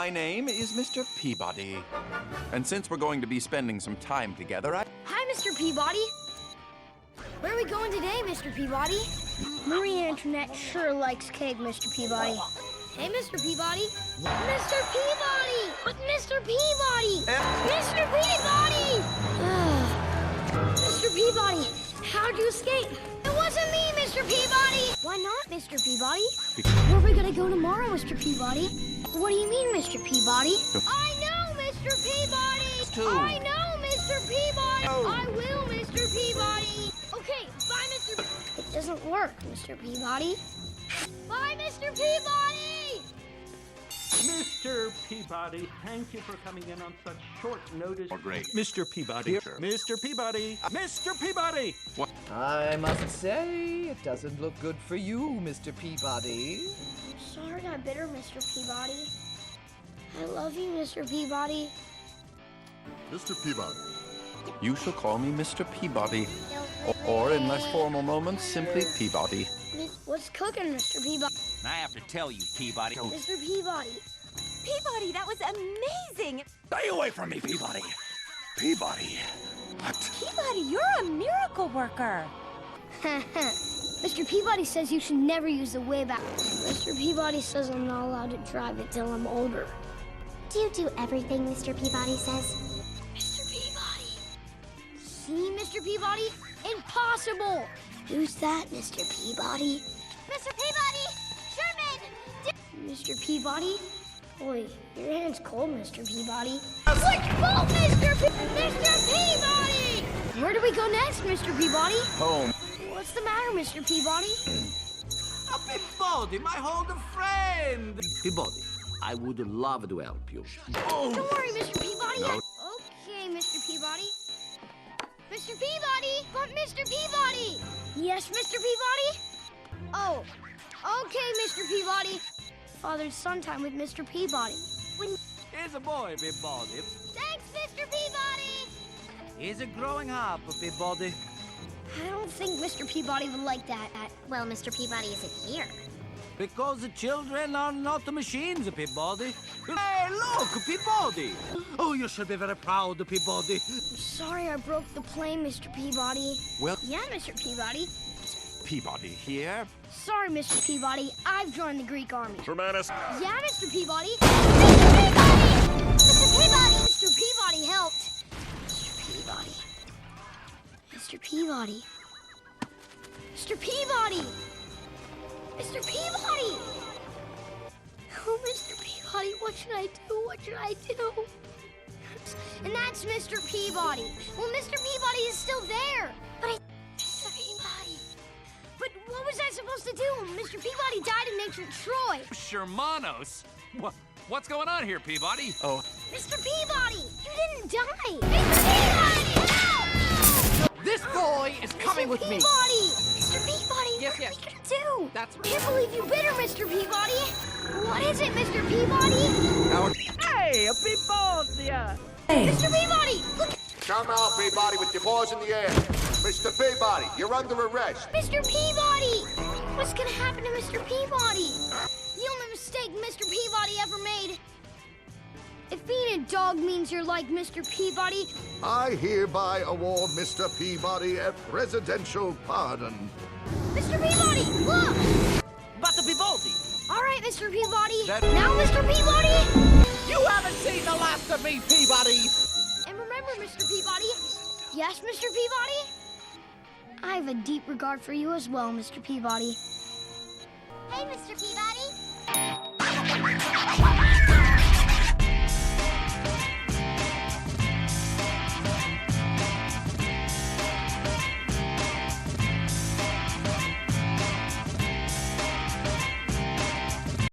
My name is Mr. Peabody. And since we're going to be spending some time together, Hi, Mr. Peabody. Where are we going today, Mr. Peabody? Marie Antoinette sure likes cake, Mr. Peabody. Hey, Mr. Peabody. Mr. Peabody! Mr. Peabody! Mr. Peabody! Mr. Peabody, how'd you escape? It wasn't me, Mr. Peabody! Why not, Mr. Peabody? Where are we gonna go tomorrow, Mr. Peabody? What do you mean, Mr. Peabody? I know, Mr. Peabody! I know, Mr. Peabody! I will, Mr. Peabody! Okay, bye, Mr. It doesn't work, Mr. Peabody. Bye, Mr. Peabody! Mr. Peabody, thank you for coming in on such short notice. Oh, great. Mr. Peabody. Mr. Peabody. Mr. Peabody! What? I must say, it doesn't look good for you, Mr. Peabody. Sorry I bit her, Mr. Peabody. I love you, Mr. Peabody. Mr. Peabody. You shall call me Mr. Peabody. Or in less formal moments, simply Peabody. What's cooking, Mr. Peabody? I have to tell you, Peabody. Mr. Peabody. Peabody, that was amazing! Stay away from me, Peabody. Peabody. What? Peabody, you're a miracle worker. Mr. Peabody says you should never use the way back. Mr. Peabody says I'm not allowed to drive it till I'm older. Do you do everything Mr. Peabody says? Mr. Peabody. See, Mr. Peabody? Impossible! Who's that, Mr. Peabody? Mr. Peabody! Sherman! Mr. Peabody? Boy, your hand's cold, Mr. Peabody. Which fault, Mr. Peabody? Where do we go next, Mr. Peabody? Home. What's the matter, Mr. Peabody? Peabody, my old friend. Peabody, I would love to help you. Don't worry, Mr. Peabody. No. Okay, Mr. Peabody. Mr. Peabody! But Mr. Peabody! Yes, Mr. Peabody? Oh, okay, Mr. Peabody. Father-son time with Mr. Peabody. Here's a boy, Peabody. Thanks, Mr. Peabody! He's a growing up, Peabody. I don't think Mr. Peabody would like that. Well, Mr. Peabody isn't here. Because the children are not the machines, Peabody. Hey, look, Peabody. Oh, you should be very proud, Peabody. I'm sorry I broke the plane, Mr. Peabody. Well, Yeah, Mr. Peabody. Peabody here. Sorry, Mr. Peabody. I've joined the Greek army. Shermanus. Yeah, Mr. Peabody. Mr. Peabody! Mr. Peabody! Mr. Peabody helped. Mr. Peabody. Mr. Peabody. Mr. Peabody! Mr. Peabody! Oh, Mr. Peabody, what should I do? What should I do? And that's Mr. Peabody. Well, Mr. Peabody is still there. But Mr. Peabody. But what was I supposed to do? Mr. Peabody died in ancient Troy. Shermanos? What's going on here, Peabody? Oh, Mr. Peabody, you didn't die. Mr. Peabody, help! This boy is coming with me. Mr. Peabody, Yes, what yes. are we gonna do? That's I can't believe you bit her, Mr. Peabody. What is it, Mr. Peabody? Hey, Peabody! Mr. Peabody, look, Come out, Peabody, with your paws in the air. Mr. Peabody, you're under arrest. Mr. Peabody. What's gonna happen to Mr. Peabody? The only mistake Mr. Peabody ever made. If being a dog means you're like Mr. Peabody, I hereby award Mr. Peabody a presidential pardon. Mr. Peabody, look! But Peabody, All right, Mr. Peabody. Now, Mr. Peabody. You haven't seen the last of me, Peabody! And remember, Mr. Peabody. Yes, Mr. Peabody? I have a deep regard for you as well, Mr. Peabody. Hey, Mr. Peabody.